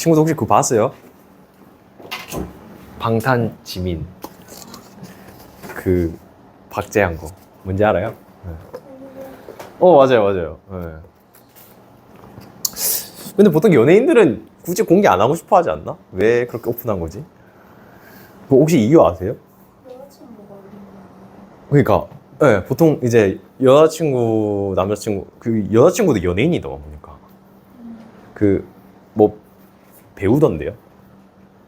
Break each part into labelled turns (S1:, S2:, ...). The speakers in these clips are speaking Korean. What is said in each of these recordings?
S1: 친구도 혹시 그거 봤어요? 방탄 지민 그 박제한 거 뭔지 알아요? 네. 맞아요. 네. 근데 보통 연예인들은 굳이 공개 안 하고 싶어 하지 않나? 왜 그렇게 오픈한 거지? 그거 혹시 이유 아세요?
S2: 여자친구가
S1: 그러니까 네, 보통 이제 여자친구, 남자친구 그 여자친구도 연예인이더라 보니까 그 뭐 배우던데요.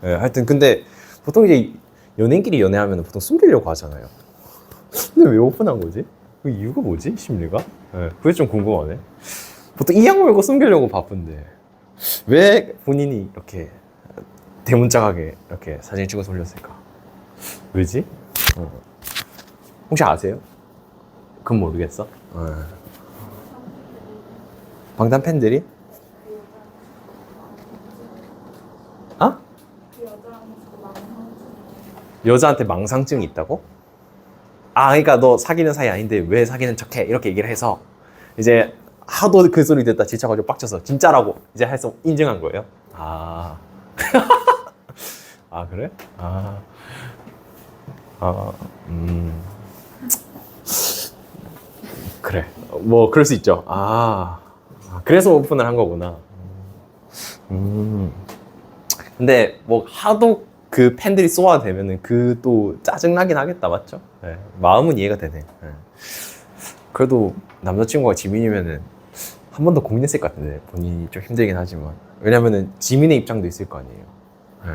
S1: 네, 하여튼 근데 보통 이제 연예인끼리 연애하면 보통 숨기려고 하잖아요. 근데 왜 오픈한 거지? 그 이유가 뭐지? 심리가? 네, 그게 좀 궁금하네. 보통 이 양 말고 숨기려고 바쁜데 왜 본인이 이렇게 대문짝하게 이렇게 사진 찍어서 올렸을까? 왜지? 혹시 아세요? 그건 모르겠어. 방탄 팬들이? 아?
S2: 그 여자한테 망상증.
S1: 여자한테 망상증이 있다고? 아, 그러니까 너 사귀는 사이 아닌데 왜 사귀는 척해? 이렇게 얘기를 해서 이제 하도 그 소리 듣다 지쳐가지고 빡쳐서 진짜라고 이제 해서 인정한 거예요. 아, 아 그래? 그래. 뭐 그럴 수 있죠. 그래서 오픈을 한 거구나. 근데 뭐 하도 그 팬들이 쏘아대면은 그 또 짜증나긴 하겠다, 맞죠? 네, 마음은 이해가 되네. 네. 그래도 남자친구가 지민이면은 한 번 더 고민했을 것 같은데 본인이 좀 힘들긴 하지만 왜냐면은 지민의 입장도 있을 거 아니에요. 네.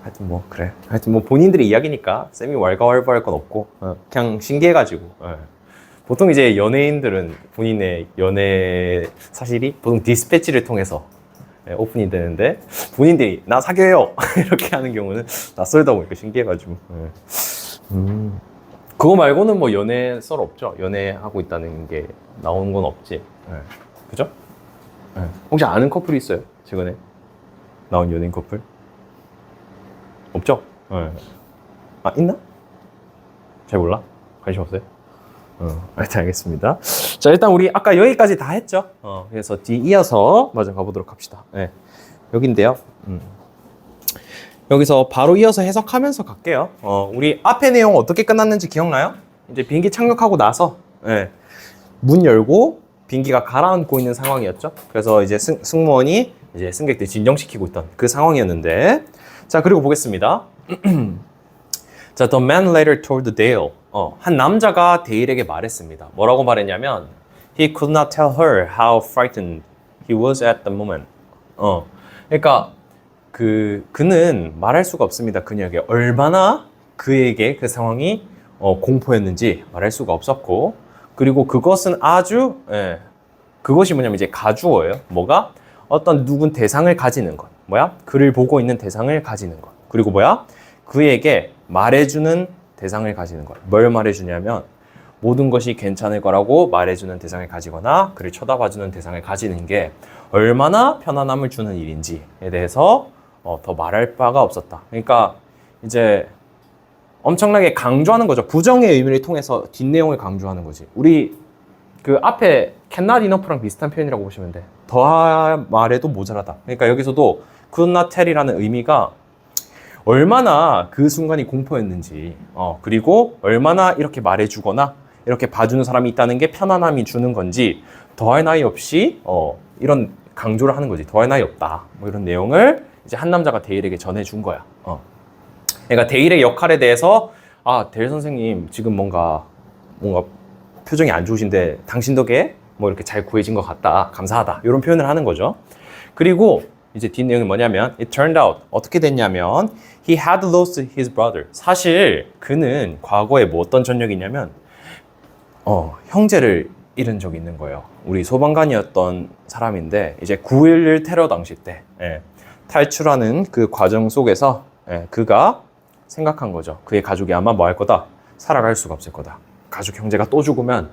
S1: 하여튼 뭐 그래. 하여튼 뭐 본인들의 이야기니까 쌤이 왈가왈부할 건 없고 그냥 신기해가지고. 네. 보통 이제 연예인들은 본인의 연애 사실이 보통 디스패치를 통해서 오픈이 되는데 본인들이 나 사귀어요 이렇게 하는 경우는 낯설다 보니까 신기해가지고. 그거 말고는 뭐 연애 썰 없죠? 연애하고 있다는 게 나오는 건 없지. 그죠? 혹시 아는 커플이 있어요? 최근에 나온 연예인 커플? 없죠? 아, 있나? 잘 몰라? 관심 없어요? 하여튼 알겠습니다. 자, 일단 우리 아까 여기까지 다 했죠? 그래서 뒤 이어서 마저 가보도록 합시다. 네, 여긴데요. 여기서 바로 이어서 해석하면서 갈게요. 우리 앞에 내용 어떻게 끝났는지 기억나요? 이제 비행기 착륙하고 나서 문 열고 비행기가 가라앉고 있는 상황이었죠. 그래서 이제 승무원이 이제 승객들 진정시키고 있던 그 상황이었는데, 자, 그리고 보겠습니다. 자, the man later told Dale. 한 남자가 데일에게 말했습니다. 뭐라고 말했냐면, he could not tell her how frightened he was at the moment. 그러니까 그는 말할 수가 없습니다. 그녀에게 얼마나 그에게 그 상황이 공포였는지 말할 수가 없었고, 그리고 그것은 아주 그것이 뭐냐면 이제 가주어예요. 뭐가? 어떤 누군 대상을 가지는 것. 뭐야? 그를 보고 있는 대상을 가지는 것. 그리고 뭐야? 그에게 말해주는 대상을 가지는 것. 뭘 말해주냐면 모든 것이 괜찮을 거라고 말해주는 대상을 가지거나 그를 쳐다봐주는 대상을 가지는 게 얼마나 편안함을 주는 일인지에 대해서 더 말할 바가 없었다. 그러니까 이제 엄청나게 강조하는 거죠. 부정의 의미를 통해서 뒷내용을 강조하는 거지. 우리 그 앞에 can not enough랑 비슷한 표현이라고 보시면 돼. 더 말해도 모자라다. 그러니까 여기서도 could not tell이라는 의미가 얼마나 그 순간이 공포였는지, 그리고 얼마나 이렇게 말해주거나 이렇게 봐주는 사람이 있다는 게 편안함이 주는 건지 더할 나위 없이 이런 강조를 하는 거지. 더할 나위 없다. 뭐 이런 내용을 이제 한 남자가 데일에게 전해준 거야. 그러니까 데일의 역할에 대해서 데일 선생님 지금 뭔가 표정이 안 좋으신데 당신 덕에 뭐 이렇게 잘 구해진 것 같다. 감사하다. 이런 표현을 하는 거죠. 그리고 이제 뒷내용이 뭐냐면 it turned out 어떻게 됐냐면 he had lost his brother. 사실 그는 과거에 뭐 어떤 전력이 있냐면 형제를 잃은 적이 있는 거예요. 우리 소방관이었던 사람인데 이제 9.11 테러 당시 때 탈출하는 그 과정 속에서 그가 생각한 거죠. 그의 가족이 아마 뭐 할 거다? 살아갈 수가 없을 거다. 가족 형제가 또 죽으면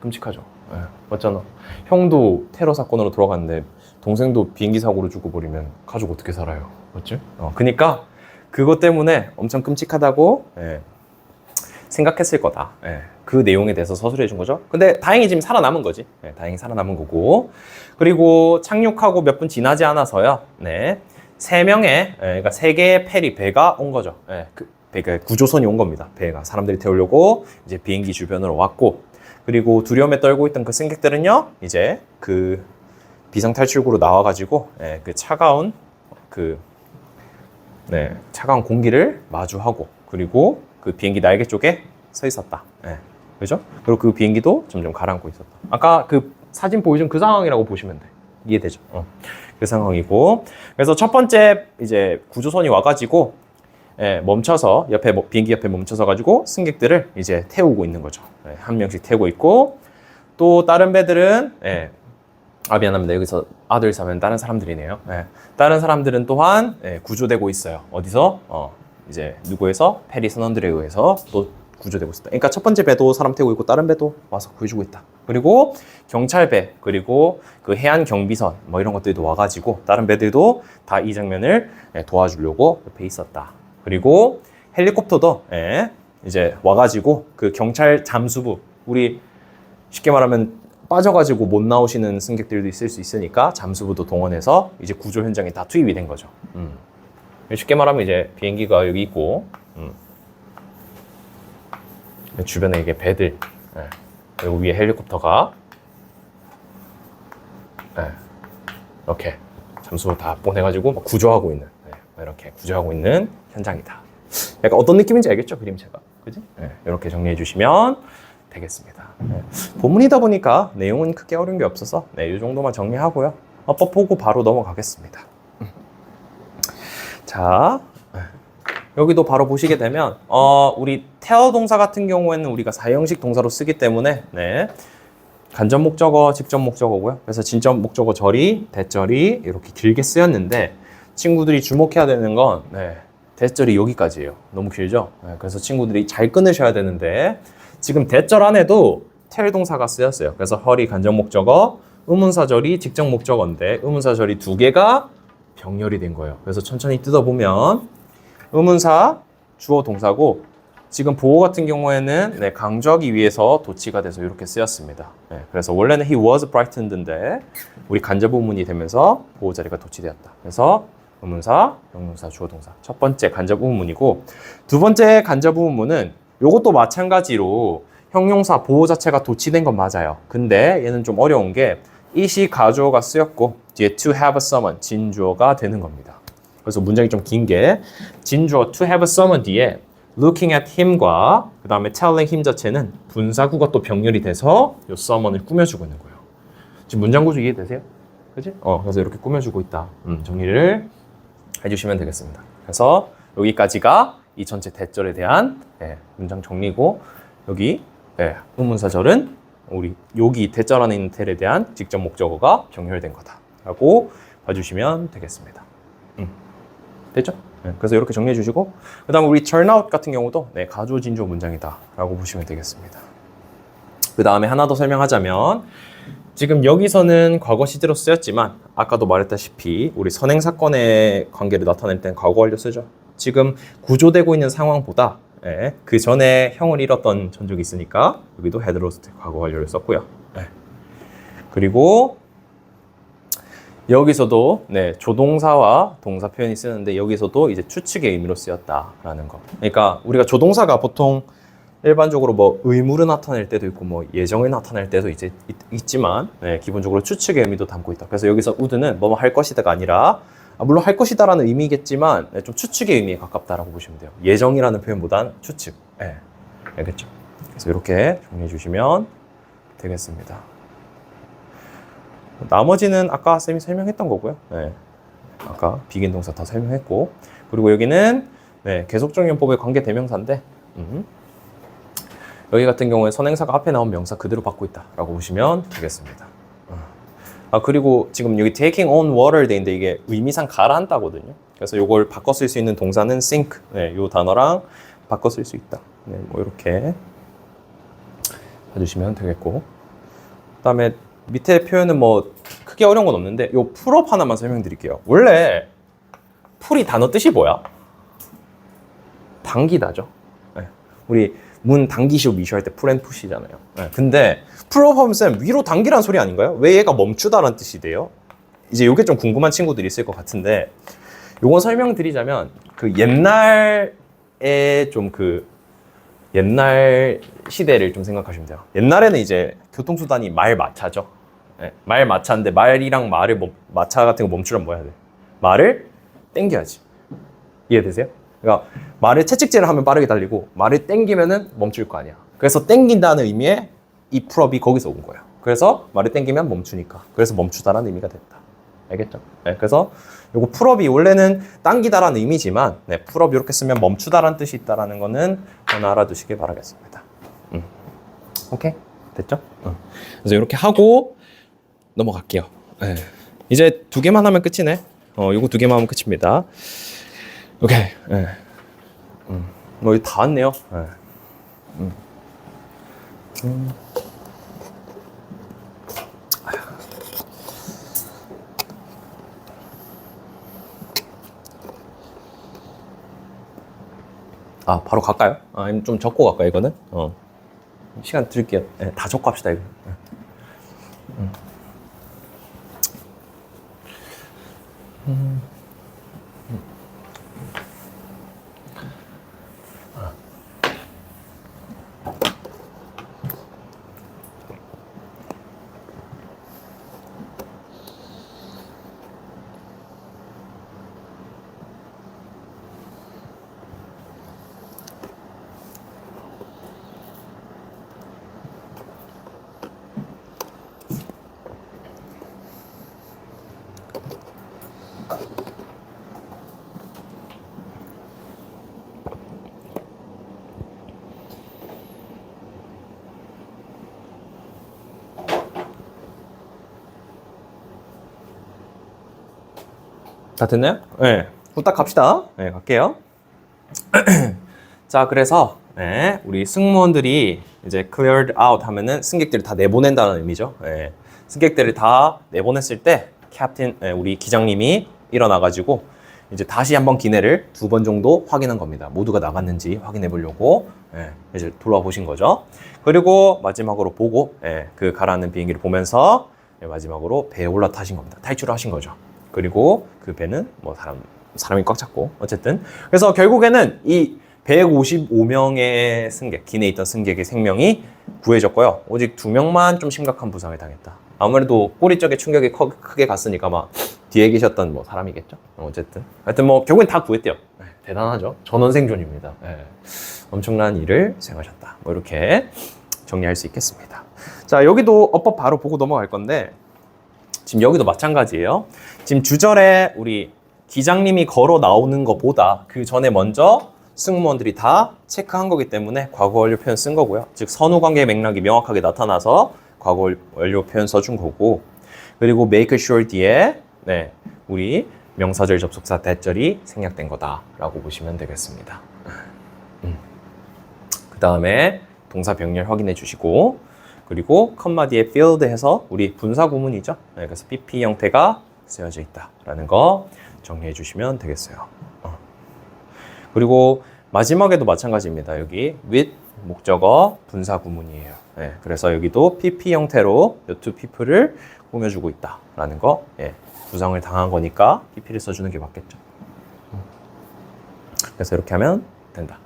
S1: 끔찍하죠. 맞잖아. 형도 테러 사건으로 돌아갔는데 동생도 비행기 사고로 죽어버리면 가족 어떻게 살아요? 맞지? 그러니까 그것 때문에 엄청 끔찍하다고 생각했을 거다. 예, 그 내용에 대해서 서술해 준 거죠. 근데 다행히 지금 살아남은 거지. 예, 다행히 살아남은 거고. 그리고 착륙하고 몇 분 지나지 않아서요. 네. 3명의, 그러니까 3개의 페리 배가 온 거죠. 예, 그 구조선이 온 겁니다. 배가 사람들이 태우려고 이제 비행기 주변으로 왔고, 그리고 두려움에 떨고 있던 그 승객들은요, 이제 그 비상탈출구로 나와가지고 그 차가운 차가운 공기를 마주하고, 그리고 그 비행기 날개 쪽에 서 있었다. 그죠? 그리고 그 비행기도 점점 가라앉고 있었다. 아까 그 사진 보여준 그 상황이라고 보시면 돼. 이해되죠? 그 상황이고, 그래서 첫 번째 이제 구조선이 와가지고 멈춰서 비행기 옆에 멈춰서 가지고 승객들을 이제 태우고 있는 거죠. 한 명씩 태우고 있고, 또 다른 배들은 미안합니다. 여기서 others 하면 다른 사람들이네요. 다른 사람들은 또한 구조되고 있어요. 어디서? 이제 누구에서? 페리 선원들에 의해서 또 구조되고 있다. 그러니까 첫 번째 배도 사람 태우고 있고 다른 배도 와서 구해주고 있다. 그리고 경찰배, 그리고 그 해안 경비선 뭐 이런 것들도 와가지고 다른 배들도 다 이 장면을 도와주려고 옆에 있었다. 그리고 헬리콥터도 이제 와가지고 그 경찰 잠수부, 우리 쉽게 말하면 빠져가지고 못 나오시는 승객들도 있을 수 있으니까 잠수부도 동원해서 이제 구조 현장에 다 투입이 된 거죠. 쉽게 말하면 이제 비행기가 여기 있고, 주변에 이게 배들, 그리고 위에 헬리콥터가 이렇게 잠수부 다 보내가지고 막 구조하고 있는, 이렇게 구조하고 있는 현장이다. 약간 어떤 느낌인지 알겠죠? 그림체가. 그지? 이렇게 정리해 주시면 되겠습니다. 본문이다 보니까 내용은 크게 어려운 게 없어서 이 정도만 정리하고요. 어법 보고 바로 넘어가겠습니다. 자, 여기도 바로 보시게 되면 우리 테어 동사 같은 경우에는 우리가 사형식 동사로 쓰기 때문에 간접 목적어, 직접 목적어고요. 그래서 진접 목적어 절이, 대절이 이렇게 길게 쓰였는데, 친구들이 주목해야 되는 건 대절이 여기까지예요. 너무 길죠? 그래서 친구들이 잘 끊으셔야 되는데, 지금 대절 안에도 텔 동사가 쓰였어요. 그래서 헐이 간접 목적어, 의문사절이 직접 목적어인데 의문사절이 2개가 병렬이 된 거예요. 그래서 천천히 뜯어보면 의문사 주어 동사고, 지금 보호 같은 경우에는 강조하기 위해서 도치가 돼서 이렇게 쓰였습니다. 그래서 원래는 he was brightened인데 우리 간접 의문이 되면서 보호 자리가 도치되었다. 그래서 의문사, 명령사, 주어 동사 첫 번째 간접 의문이고, 두 번째 간접 의문은 요것도 마찬가지로 형용사 보호 자체가 도치된 건 맞아요. 근데 얘는 좀 어려운 게 it이 가주어가 쓰였고 뒤에 to have someone 진주어가 되는 겁니다. 그래서 문장이 좀 긴 게 진주어 to have someone 뒤에 looking at him과 그 다음에 telling him 자체는 분사구가 또 병렬이 돼서 요 someone을 꾸며주고 있는 거예요. 지금 문장 구조 이해되세요? 그지? 그래서 이렇게 꾸며주고 있다. 정리를 해주시면 되겠습니다. 그래서 여기까지가 이 전체 대절에 대한 문장 정리고, 여기 의문사절은 우리 여기 대절 안에 있는 텔에 대한 직접 목적어가 병렬된 거다라고 봐주시면 되겠습니다. 됐죠? 그래서 이렇게 정리해 주시고, 그 다음 우리 turn out 같은 경우도 가주어 진주어 문장이다라고 보시면 되겠습니다. 그 다음에 하나 더 설명하자면, 지금 여기서는 과거 시제로 쓰였지만 아까도 말했다시피 우리 선행 사건의 관계를 나타낼 땐 과거 완료 쓰죠. 지금 구조되고 있는 상황보다 그 전에 형을 잃었던 전적이 있으니까 여기도 had lost 과거 완료를 썼고요. 그리고 여기서도 조동사와 동사 표현이 쓰는데 여기서도 이제 추측의 의미로 쓰였다라는 거. 그러니까 우리가 조동사가 보통 일반적으로 뭐 의무를 나타낼 때도 있고 뭐 예정을 나타낼 때도 이제 있지만 기본적으로 추측의 의미도 담고 있다. 그래서 여기서 would는 뭐뭐 할 것이다가 아니라 물론 할 것이다라는 의미겠지만 좀 추측의 의미에 가깝다라고 보시면 돼요. 예정이라는 표현보단 추측. 알겠죠? 그래서 이렇게 정리해 주시면 되겠습니다. 나머지는 아까 쌤이 설명했던 거고요. 아까 비긴 동사 다 설명했고, 그리고 여기는 계속적 용법의 관계 대명사인데 여기 같은 경우에 선행사가 앞에 나온 명사 그대로 받고 있다라고 보시면 되겠습니다. 그리고 지금 여기 taking on water 돼 있는데 이게 의미상 가라앉다거든요. 그래서 이걸 바꿔 쓸 수 있는 동사는 sink, 이 단어랑 바꿔 쓸 수 있다. 뭐 이렇게 봐주시면 되겠고, 그다음에 밑에 표현은 뭐 크게 어려운 건 없는데 요 풀업 하나만 설명드릴게요. 원래 풀이 단어 뜻이 뭐야? 당기다죠. 우리 문 당기시고 미시할 때 풀 앤 푸시잖아요. 네, 근데 풀업 하면 쌤 위로 당기라는 소리 아닌가요? 왜 얘가 멈추다라는 뜻이 돼요? 이제 요게 좀 궁금한 친구들이 있을 것 같은데 요거 설명드리자면 그 옛날에 좀 그 옛날 시대를 좀 생각하시면 돼요. 옛날에는 이제 교통수단이 말마차죠. 네, 말마차인데 말이랑 마차 같은 거 멈추려면 뭐 해야 돼? 말을 땡겨야지. 이해되세요? 그러니까 말을 채찍질을 하면 빠르게 달리고 말을 땡기면은 멈출 거 아니야. 그래서 땡긴다는 의미의 이 풀업이 거기서 온 거예요. 그래서 말을 땡기면 멈추니까. 그래서 멈추다라는 의미가 됐다. 알겠죠? 네, 그래서 요거 풀업이 원래는 당기다라는 의미지만 네, 풀업 이렇게 쓰면 멈추다라는 뜻이 있다라는 거는 하나 알아두시길 바라겠습니다. 오케이? 됐죠? 그래서 이렇게 하고 넘어갈게요. 네. 이제 두 개만 하면 끝이네. 요거 두 개만 하면 끝입니다. 오케이. 네. 뭐 이거 다 왔네요. 네. 아, 바로 갈까요? 아니면 좀 적고 갈까요, 이거는? 시간 드릴게요. 네, 다 적고 합시다, 이거. 다 됐나요? 네. 후딱 갑시다. 네, 갈게요. 자, 그래서 네, 우리 승무원들이 이제 cleared out 하면은 승객들을 다 내보낸다는 의미죠. 네. 승객들을 다 내보냈을 때 캡틴, 네, 우리 기장님이 일어나가지고 이제 다시 한번 기내를 2번 정도 확인한 겁니다. 모두가 나갔는지 확인해 보려고 네, 이제 돌아보신 거죠. 그리고 마지막으로 보고 그 가라앉는 비행기를 보면서 마지막으로 배에 올라타신 겁니다. 탈출을 하신 거죠. 그리고 그 배는 뭐 사람이 꽉 찼고 어쨌든 그래서 결국에는 이 155명의 승객, 기내에 있던 승객의 생명이 구해졌고요. 오직 2명만 좀 심각한 부상을 당했다. 아무래도 꼬리 쪽에 충격이 크게 갔으니까 막 뒤에 계셨던 뭐 사람이겠죠. 어쨌든 하여튼 뭐 결국엔 다 구했대요. 네, 대단하죠. 전원 생존입니다. 네, 엄청난 일을 수행하셨다. 뭐 이렇게 정리할 수 있겠습니다. 자, 여기도 어법 바로 보고 넘어갈 건데 지금 여기도 마찬가지예요. 지금 주절에 우리 기장님이 걸어 나오는 것보다 그 전에 먼저 승무원들이 다 체크한 거기 때문에 과거 완료 표현 쓴 거고요. 즉 선후 관계의 맥락이 명확하게 나타나서 과거 완료 표현 써준 거고, 그리고 make sure 뒤에 네, 우리 명사절 접속사 that절이 생략된 거다라고 보시면 되겠습니다. 그 다음에 동사 병렬 확인해 주시고, 그리고 컴마 뒤에 field 해서 우리 분사 구문이죠. 네, 그래서 PP 형태가 쓰여져 있다라는 거 정리해 주시면 되겠어요. 그리고 마지막에도 마찬가지입니다. 여기 with 목적어 분사 구문이에요. 네, 그래서 여기도 PP 형태로 이 two people을 꾸며주고 있다라는 거. 예, 부상을 당한 거니까 PP를 써주는 게 맞겠죠. 그래서 이렇게 하면 된다.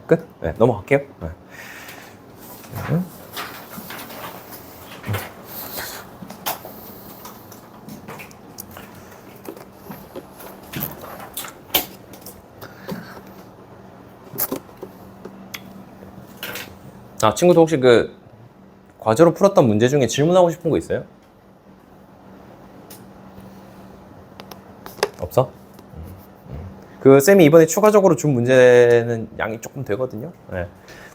S1: 끝. 네, 넘어갈게요. 네. 아, 친구들 혹시 그 과제로 풀었던 문제 중에 질문하고 싶은 거 있어요? 없어? 그 쌤이 이번에 추가적으로 준 문제는 양이 조금 되거든요. 네.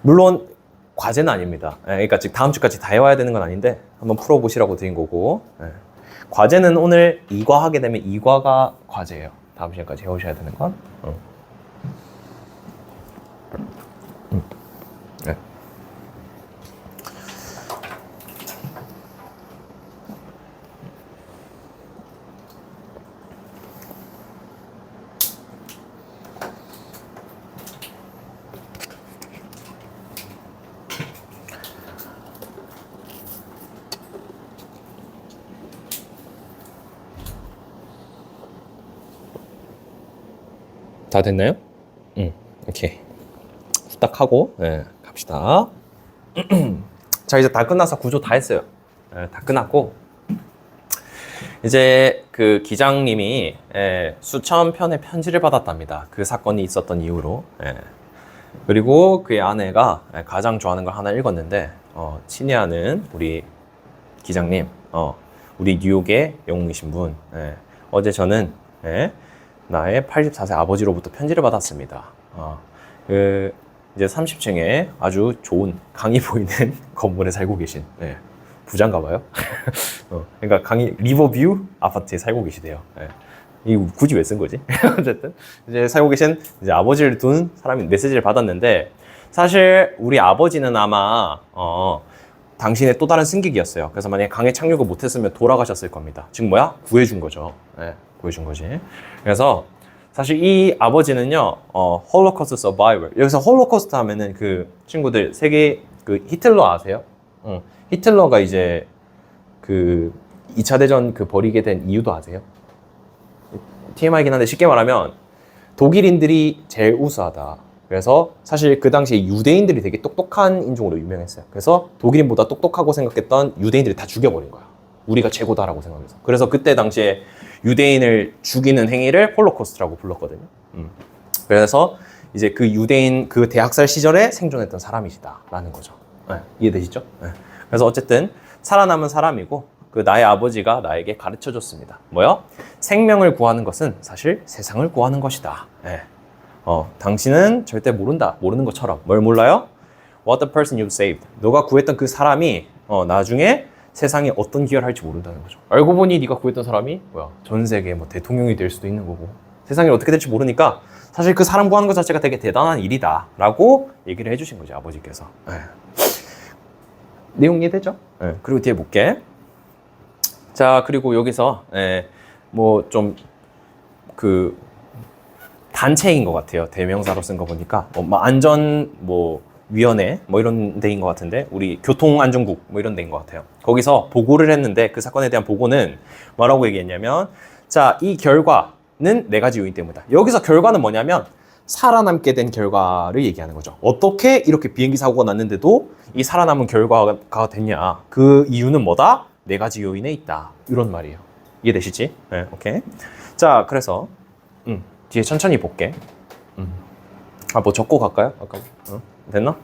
S1: 물론 과제는 아닙니다. 네, 그러니까 즉 다음 주까지 다 해와야 되는 건 아닌데 한번 풀어보시라고 드린 거고, 네. 과제는 오늘 2과 하게 되면 2과가 과제예요. 다음 시간까지 해오셔야 되는 건. 네. 다 됐나요? 오케이. 후딱 하고 갑시다. 자, 이제 다 끝나서 구조 다 했어요. 다 끝났고 이제 그 기장님이 수천 편의 편지를 받았답니다. 그 사건이 있었던 이후로. 그리고 그의 아내가 가장 좋아하는 걸 하나 읽었는데 친애하는 우리 기장님, 우리 뉴욕의 영웅이신 분, 어제 저는 나의 84세 아버지로부터 편지를 받았습니다. 그 이제 30층에 아주 좋은 강이 보이는 건물에 살고 계신 부자인가 봐요. 그러니까 강이 리버뷰 아파트에 살고 계시대요. 이 굳이 왜 쓴 거지? 어쨌든 이제 살고 계신 이제 아버지를 둔 사람이 메시지를 받았는데 사실 우리 아버지는 아마 당신의 또 다른 승객이었어요. 그래서 만약에 강에 착륙을 못했으면 돌아가셨을 겁니다. 즉 뭐야? 구해준 거죠. 구해준 거지. 그래서 사실 이 아버지는요, 홀로코스트 서바이벌. 여기서 홀로코스트 하면은 그 친구들 세계 그 히틀러 아세요? 히틀러가 이제 그 2차 대전 그 벌이게 된 이유도 아세요? TMI이긴 한데 쉽게 말하면 독일인들이 제일 우수하다. 그래서 사실 그 당시에 유대인들이 되게 똑똑한 인종으로 유명했어요. 그래서 독일인보다 똑똑하고 생각했던 유대인들이 다 죽여버린 거야. 우리가 최고다라고 생각해서. 그래서 그때 당시에 유대인을 죽이는 행위를 홀로코스트라고 불렀거든요. 그래서 이제 그 유대인 그 대학살 시절에 생존했던 사람이시다라는 거죠. 이해되시죠? 그래서 어쨌든 살아남은 사람이고 그 나의 아버지가 나에게 가르쳐 줬습니다. 뭐요? 생명을 구하는 것은 사실 세상을 구하는 것이다. 당신은 절대 모른다. 모르는 것처럼. 뭘 몰라요? What the person you saved. 너가 구했던 그 사람이 나중에 세상에 어떤 기여를 할지 모른다는 거죠. 알고 보니 네가 구했던 사람이 뭐야? 전 세계 뭐 대통령이 될 수도 있는 거고 세상이 어떻게 될지 모르니까 사실 그 사람 구하는 것 자체가 되게 대단한 일이다 라고 얘기를 해주신 거죠. 아버지께서. 내용 이해되죠? 그리고 뒤에 볼게. 자, 그리고 여기서 뭐 좀 그 단체인 것 같아요. 대명사로 쓴 거 보니까 안전 뭐 위원회 뭐 이런 데인 것 같은데 우리 교통안전국 뭐 이런 데인 것 같아요. 거기서 보고를 했는데 그 사건에 대한 보고는 뭐라고 얘기했냐면 자, 이 결과는 4가지 요인 때문이다. 여기서 결과는 뭐냐면 살아남게 된 결과를 얘기하는 거죠. 어떻게 이렇게 비행기 사고가 났는데도 이 살아남은 결과가 됐냐. 그 이유는 뭐다? 4가지 요인에 있다. 이런 말이에요. 이해되시지? 네, 오케이. 자, 그래서 뒤에 천천히 볼게. 뭐 적고 갈까요? 아까 됐나?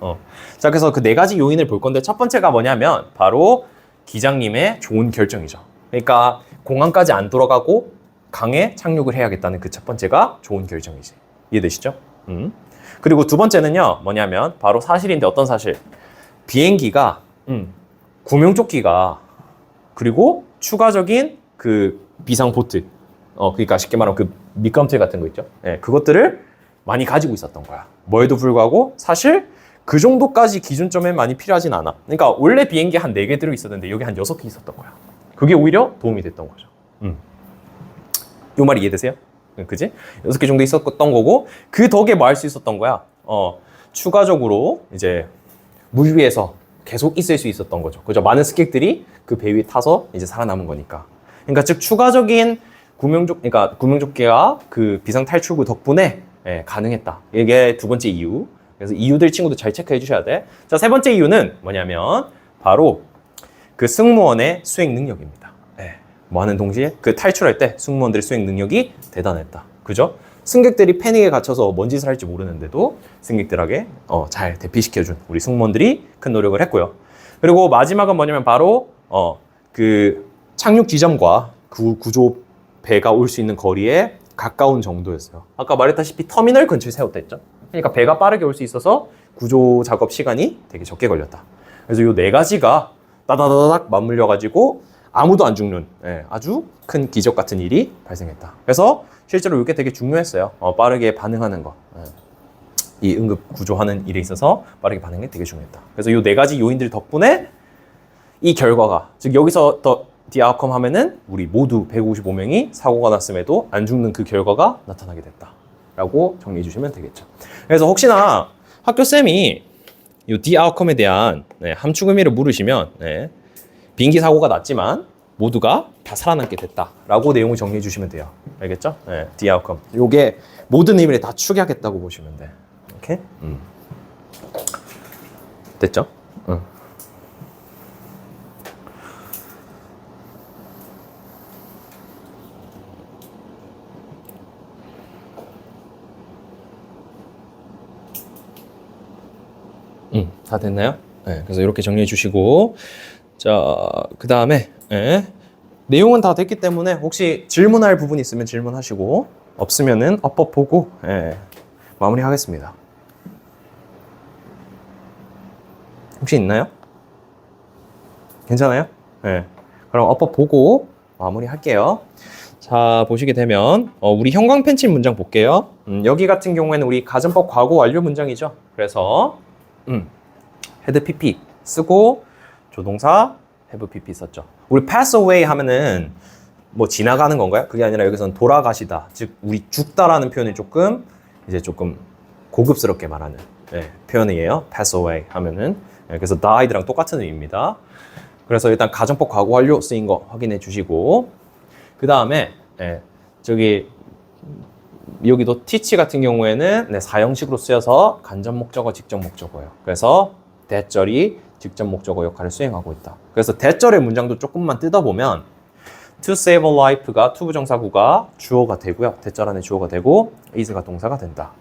S1: 자, 그래서 그 4가지 요인을 볼 건데 첫 번째가 뭐냐면 바로 기장님의 좋은 결정이죠. 그러니까 공항까지 안 돌아가고 강에 착륙을 해야겠다는 그 첫 번째가 좋은 결정이지. 이해되시죠? 그리고 두 번째는요, 뭐냐면 바로 사실인데 어떤 사실? 비행기가 구명조끼가 그리고 추가적인 그 비상 보트, 그러니까 쉽게 말하면 그 미끄럼틀 같은 거 있죠? 그것들을 많이 가지고 있었던 거야. 뭐에도 불구하고 사실 그 정도까지 기준점에 많이 필요하진 않아. 그러니까 원래 비행기 한 4개 들어 있었는데 여기 한 6개 있었던 거야. 그게 오히려 도움이 됐던 거죠. 이 말이 이해되세요? 그지? 6개 정도 있었던 거고 그 덕에 뭐 할 수 있었던 거야? 추가적으로 이제 물 위에서 계속 있을 수 있었던 거죠. 그죠? 많은 승객들이 그 배 위에 타서 이제 살아남은 거니까. 그러니까 즉 추가적인 구명조끼가 그 비상 탈출구 덕분에 가능했다. 이게 두 번째 이유. 그래서 이유들 친구들 잘 체크해 주셔야 돼. 자, 세 번째 이유는 뭐냐면 바로 그 승무원의 수행 능력입니다. 뭐 하는 동시에 그 탈출할 때 승무원들의 수행 능력이 대단했다. 그죠? 승객들이 패닉에 갇혀서 뭔 짓을 할지 모르는데도 승객들에게 잘 대피시켜준 우리 승무원들이 큰 노력을 했고요. 그리고 마지막은 뭐냐면 바로 그 착륙 지점과 그 구조 배가 올 수 있는 거리에 가까운 정도였어요. 아까 말했다시피 터미널 근처에 세웠다 했죠. 그러니까 배가 빠르게 올 수 있어서 구조 작업 시간이 되게 적게 걸렸다. 그래서 이 4가지가 따다다닥 맞물려가지고 아무도 안 죽는 아주 큰 기적 같은 일이 발생했다. 그래서 실제로 이게 되게 중요했어요. 빠르게 반응하는 거. 이 응급 구조하는 일에 있어서 빠르게 반응이 되게 중요했다. 그래서 이 4가지 요인들 덕분에 이 결과가, 즉 여기서 the outcome 하면은 우리 모두 155명이 사고가 났음에도 안 죽는 그 결과가 나타나게 됐다. 라고 정리해 주시면 되겠죠. 그래서 혹시나 학교쌤이 이 the outcome에 대한 함축 의미를 물으시면 비행기 사고가 났지만 모두가 다 살아남게 됐다라고 내용을 정리해 주시면 돼요. 알겠죠? 네, the outcome. 요게 모든 의미를 다 축약했다고 보시면 돼. 오케이? 됐죠? 응. 다 됐나요? 네, 그래서 이렇게 정리해 주시고, 자, 그 다음에, 네, 내용은 다 됐기 때문에 혹시 질문할 부분 있으면 질문하시고, 없으면은 어법 보고, 네, 마무리하겠습니다. 혹시 있나요? 괜찮아요? 네. 그럼 어법 보고 마무리할게요. 자, 보시게 되면, 우리 형광 펜칠 문장 볼게요. 여기 같은 경우에는 우리 가정법 과거 완료 문장이죠. 그래서, had pp 쓰고 조동사 have pp 썼죠. 우리 pass away 하면은 뭐 지나가는 건가요? 그게 아니라 여기서는 돌아가시다. 즉 우리 죽다라는 표현이 조금 고급스럽게 말하는 표현이에요. pass away 하면은 그래서 died랑 똑같은 의미입니다. 그래서 일단 가정법 과거 완료 쓰인 거 확인해 주시고 그 다음에 저기 여기도 teach 같은 경우에는 사형식으로 쓰여서 간접 목적어, 직접 목적어예요. 그래서 대절이 직접 목적어 역할을 수행하고 있다. 그래서 대절의 문장도 조금만 뜯어보면 to save a life가 to 부정사구가 주어가 되고요. 대절 안에 주어가 되고 is가 동사가 된다.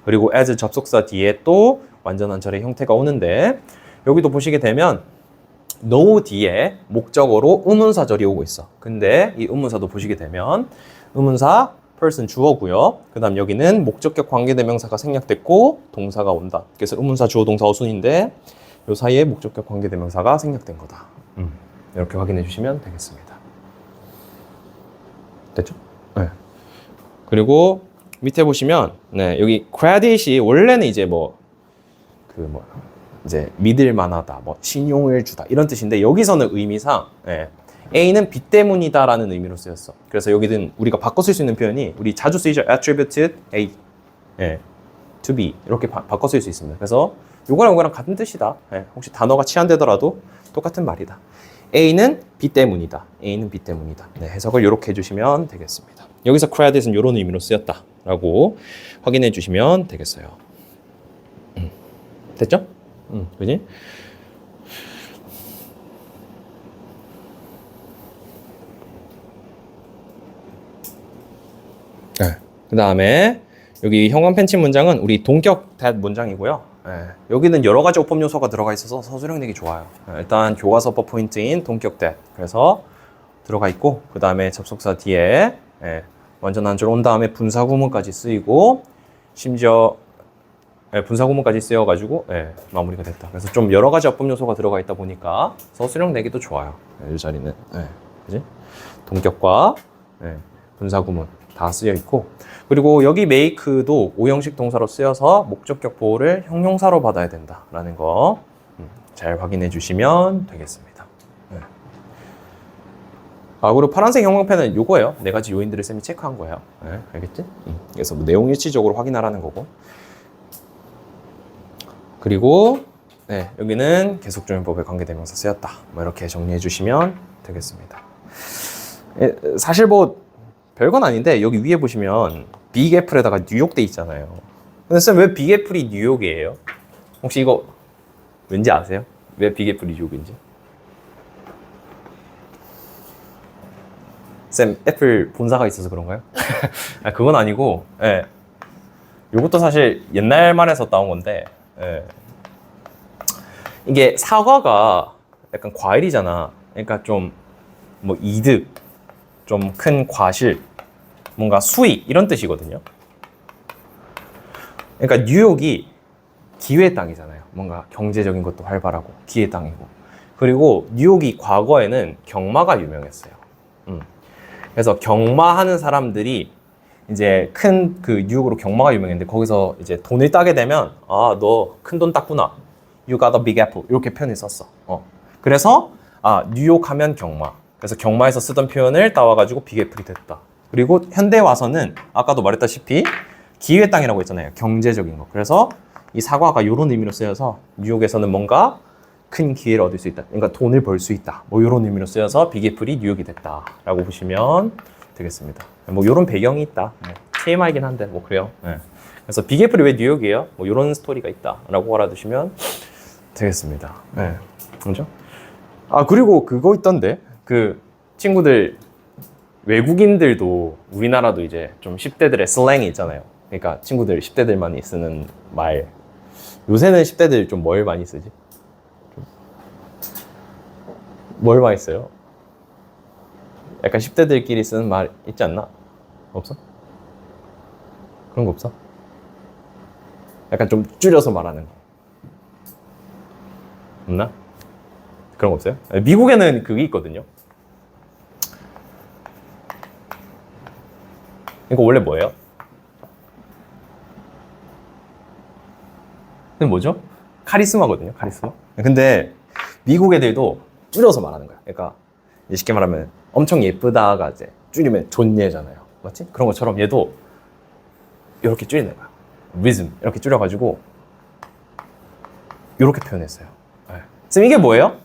S1: 그리고 as 접속사 뒤에 또 완전한 절의 형태가 오는데 여기도 보시게 되면 no 뒤에 목적어로 의문사절이 오고 있어. 근데 이 의문사도 보시게 되면 의문사 person 주어고요. 그 다음 여기는 목적격 관계대명사가 생략됐고 동사가 온다. 그래서 의문사 주어 동사 어순인데 요 사이에 목적격 관계대명사가 생략된 거다. 이렇게 확인해 주시면 되겠습니다. 됐죠? 네. 그리고 밑에 보시면 여기 credit이 원래는 이제 이제 믿을 만하다, 신용을 주다 이런 뜻인데 여기서는 의미상 A는 B 때문이다라는 의미로 쓰였어. 그래서 여기는 우리가 바꿔 쓸 수 있는 표현이 우리 자주 쓰이죠. attributed A to B 이렇게 바꿔 쓸 수 있습니다. 그래서 요거랑 같은 뜻이다. 혹시 단어가 치환되더라도 똑같은 말이다. A는 B 때문이다. A는 B 때문이다. 해석을 이렇게 해주시면 되겠습니다. 여기서 credit은 이런 의미로 쓰였다라고 확인해 주시면 되겠어요. 됐죠? 그지? 그 다음에 여기 형광 펜치 문장은 우리 동격 that 문장이고요. 여기는 여러 가지 어법 요소가 들어가 있어서 서술형 내기 좋아요. 일단 교과서 어법 포인트인 동격 that 그래서 들어가 있고 그 다음에 접속사 뒤에 완전한 줄 온 다음에 분사구문까지 쓰이고 심지어 분사구문까지 쓰여가지고 마무리가 됐다. 그래서 좀 여러 가지 어법 요소가 들어가 있다 보니까 서술형 내기도 좋아요. 이 자리는 그지? 동격과 분사구문 다 쓰여 있고 그리고 여기 make도 오형식 동사로 쓰여서 목적격 보호를 형용사로 받아야 된다라는 거 잘 확인해 주시면 되겠습니다. 그리고 파란색 형광펜은 요거예요. 네 가지 요인들을 쌤이 체크한 거예요. 알겠지? 그래서 내용 일치적으로 확인하라는 거고 그리고 여기는 계속조용법에 관계대명사 쓰였다. 이렇게 정리해 주시면 되겠습니다. 사실 별건 아닌데 여기 위에 보시면 빅 애플에다가 뉴욕 돼 있잖아요. 근데 쌤 왜 빅 애플이 뉴욕이에요? 혹시 이거 왠지 아세요? 왜 빅 애플이 뉴욕인지? 쌤 애플 본사가 있어서 그런가요? 그건 아니고 이것도 사실 옛날 말에서 따온 건데 이게 사과가 약간 과일이잖아. 그러니까 좀 이득, 좀 큰 과실, 뭔가 수익 이런 뜻이거든요. 그러니까 뉴욕이 기회의 땅이잖아요. 뭔가 경제적인 것도 활발하고 기회의 땅이고. 그리고 뉴욕이 과거에는 경마가 유명했어요. 그래서 경마하는 사람들이 이제 큰 뉴욕으로 경마가 유명했는데 거기서 이제 돈을 따게 되면 너 큰 돈 땄구나. You got a big apple. 이렇게 표현을 썼어. 그래서 뉴욕 하면 경마. 그래서 경마에서 쓰던 표현을 따와가지고 빅애플이 됐다. 그리고 현대에 와서는 아까도 말했다시피 기회의 땅이라고 했잖아요. 경제적인 거. 그래서 이 사과가 이런 의미로 쓰여서 뉴욕에서는 뭔가 큰 기회를 얻을 수 있다. 그러니까 돈을 벌 수 있다. 뭐 이런 의미로 쓰여서 빅애플이 뉴욕이 됐다라고 보시면 되겠습니다. 뭐 이런 배경이 있다. TMI긴 한데 뭐 그래요. 네. 그래서 빅애플이 왜 뉴욕이에요? 뭐 이런 스토리가 있다라고 알아두시면 되겠습니다. 네. 그죠? 아 그리고 그거 있던데 그 친구들 외국인들도 우리나라도 이제 좀 10대들의 슬랭이 있잖아요. 그러니까 친구들 10대들만이 쓰는 말. 요새는 10대들 좀 뭘 많이 쓰지? 뭘 많이 써요? 약간 10대들끼리 쓰는 말 있지 않나? 없어? 그런 거 없어? 약간 좀 줄여서 말하는 거 없나? 그런 거 없어요? 미국에는 그게 있거든요. 이거 원래 뭐예요? 근데 뭐죠? 카리스마거든요, 카리스마. 근데 미국 애들도 줄여서 말하는 거야. 그러니까 쉽게 말하면 엄청 예쁘다가 이제 줄이면 존예잖아요. 맞지? 그런 것처럼 얘도 이렇게 줄이는 거야. 리즘 이렇게 줄여가지고 이렇게 표현했어요. 쌤 이게 뭐예요?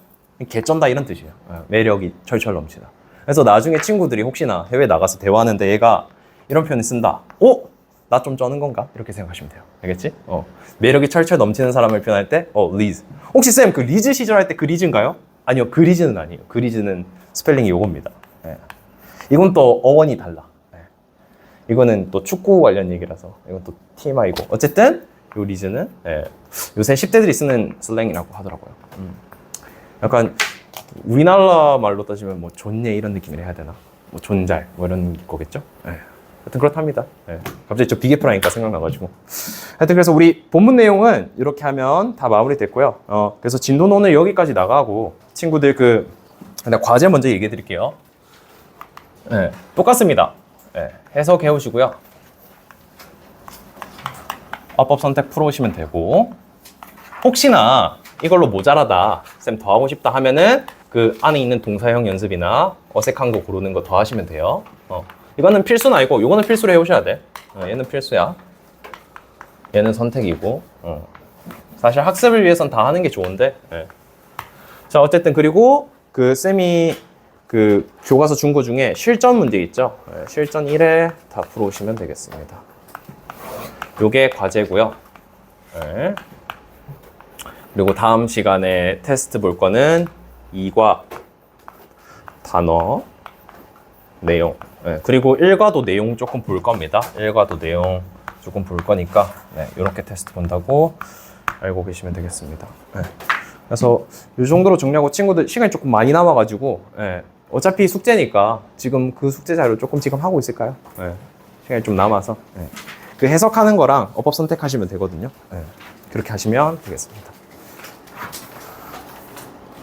S1: 개쩐다 이런 뜻이에요. 매력이 철철 넘치다. 그래서 나중에 친구들이 혹시나 해외 나가서 대화하는데 얘가 이런 표현을 쓴다. 오? 나 좀 쩌는 건가? 이렇게 생각하시면 돼요. 알겠지? 매력이 철철 넘치는 사람을 표현할 때, 리즈. 혹시 쌤 그 리즈 시절 할 때 그 리즈인가요? 아니요, 그 리즈는 아니에요. 그 리즈는 스펠링이 요겁니다. 이건 또 어원이 달라. 이거는 또 축구 관련 얘기라서 이건 또 TMI고. 어쨌든 요 리즈는 요새 10대들이 쓰는 슬랭이라고 하더라고요. 약간 우리나라 말로 따지면 뭐 존예 이런 느낌이라 해야 되나? 뭐 존잘 뭐 이런 거겠죠? 하여튼 그렇답니다. 갑자기 저 빅애플하니까 생각나가지고. 하여튼 그래서 우리 본문 내용은 이렇게 하면 다 마무리됐고요. 그래서 진도는 여기까지 나가고 친구들 그냥 과제 먼저 얘기해 드릴게요. 똑같습니다. 해석해 오시고요. 어법 선택 풀어오시면 되고 혹시나 이걸로 모자라다 쌤 더 하고 싶다 하면은 그 안에 있는 동사형 연습이나 어색한 거 고르는 거 더 하시면 돼요. 이거는 필수는 아니고 이거는 필수로 해오셔야 돼. 얘는 필수야. 얘는 선택이고. 사실 학습을 위해선 다 하는 게 좋은데. 자 어쨌든 그리고 그 쌤이 그 교과서 준 거 중에 실전 문제 있죠. 실전 1회 다 풀어오시면 되겠습니다. 요게 과제고요. 그리고 다음 시간에 테스트 볼 거는 2과 단어 내용. 그리고 1과도 내용 조금 볼 겁니다. 1과도 내용 조금 볼 거니까 이렇게 테스트 본다고 알고 계시면 되겠습니다. 그래서 이 정도로 정리하고 친구들 시간이 조금 많이 남아가지고 어차피 숙제니까 지금 그 숙제 자료 조금 지금 하고 있을까요? 시간이 좀 남아서 그 해석하는 거랑 어법 선택하시면 되거든요. 그렇게 하시면 되겠습니다.